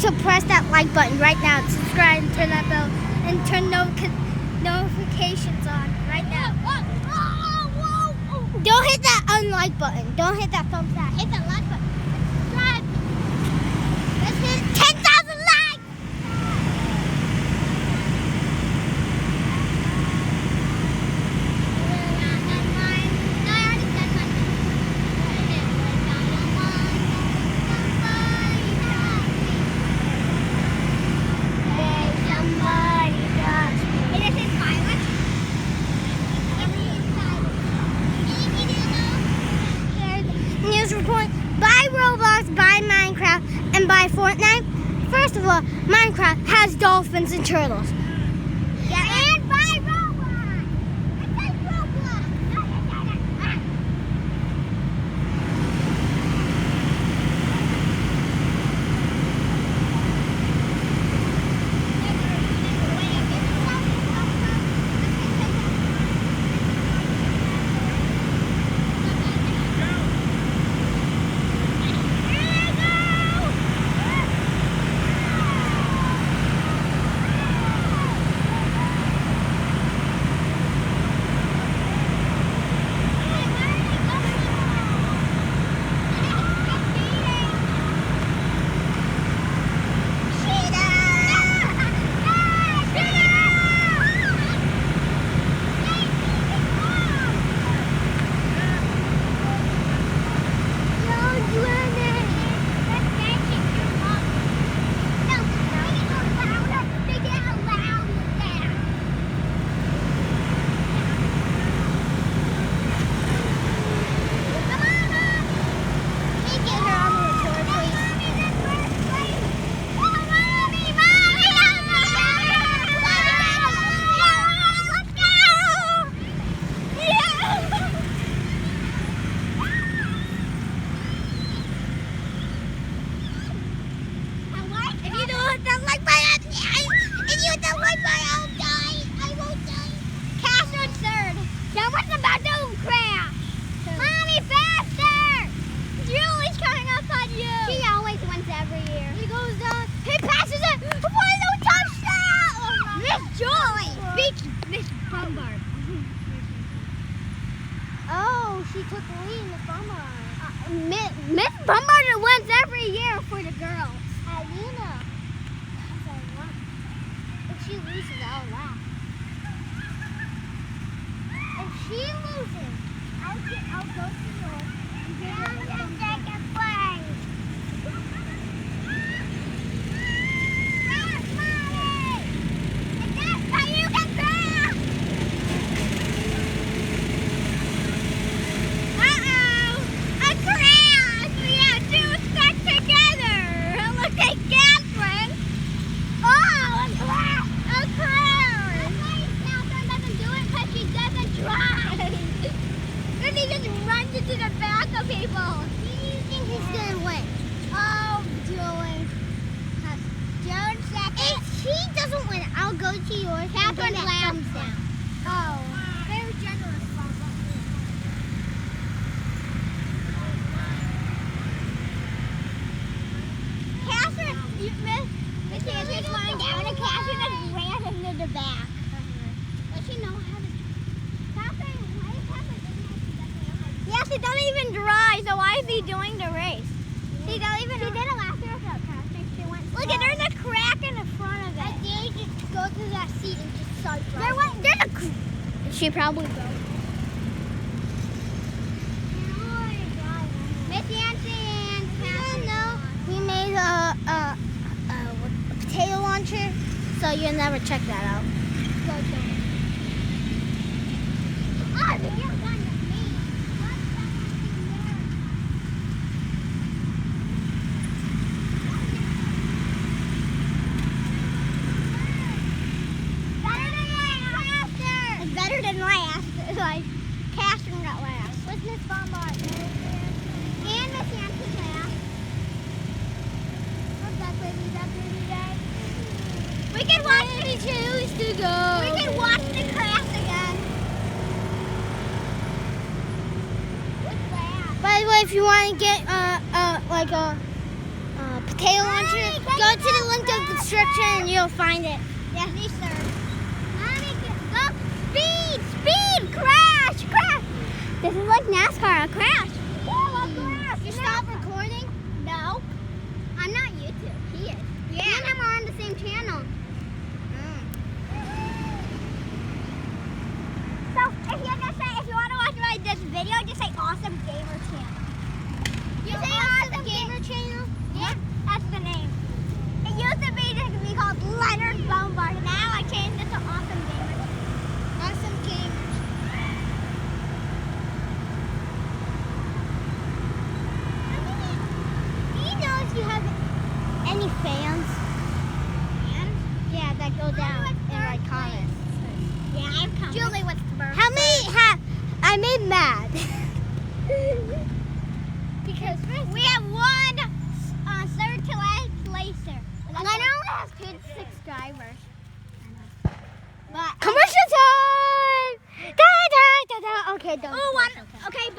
to press that like button right now. Subscribe and turn that bell and turn notifications on right now. Don't hit that unlike button. Don't hit that thumbs down. Hit that like button. Subscribe. Let's hit 10,000 likes. News report. Buy Roblox, buy Minecraft, and buy Fortnite. First of all, Minecraft has dolphins and turtles. Yeah, and buy Roblox. I said Roblox. Oh, she took the lead in the Bombard. Miss Bombard wins every year for the girls. Alina. If she loses, I'll laugh. If she loses, I'll go to yours and give her the second place. To the back of people. Who do you think is going to win? Oh, Joey. Joan second. If she doesn't win, I'll go to yours. Catherine thumbs down. Oh, very generous. Catherine, Miss Andrew's lying down and Catherine just ran into the back. Does she know how to? Yes, he doesn't even drive, so why is he doing the race? She didn't last year without crashing. She went slow. Look, there's a crack in the front of it. I dare you to go to that seat and just start driving. There's a she probably broke. Miss Yancy and Catherine. No, we made a potato launcher, so you'll never check that out. Like, Catherine got last. What's Miss Bombard? And Miss Yancey last. What's that baby day? We can watch the choose to go. We can watch the crash again. What's that? By the way, if you want to get like a Kayla wants you to go to the link of the description and you'll find it. Yes, sir. Mommy, go. Speed, crash. This is like NASCAR, a crash. Oh, a crash. You stop recording? No. I'm not YouTube. He is. Yeah. Me and him are on the same channel. So, if you want to watch this video, just say Awesome Gamer Channel. You say Awesome Gamer Channel? Yeah, that's the name. It used to be called Leonard Bombard. Now I changed it to Awesome Gamer Channel. Awesome Gamer Channel. Do you know if you have any fans? Fans? Yeah, that go down and write comments. Yeah, I have comments. Julie, what's the bird? How many I made mad? Because we have one third to last placer. Leonard only has 2 subscribers. But commercial time! Da, da, da, da. Okay, don't. Okay,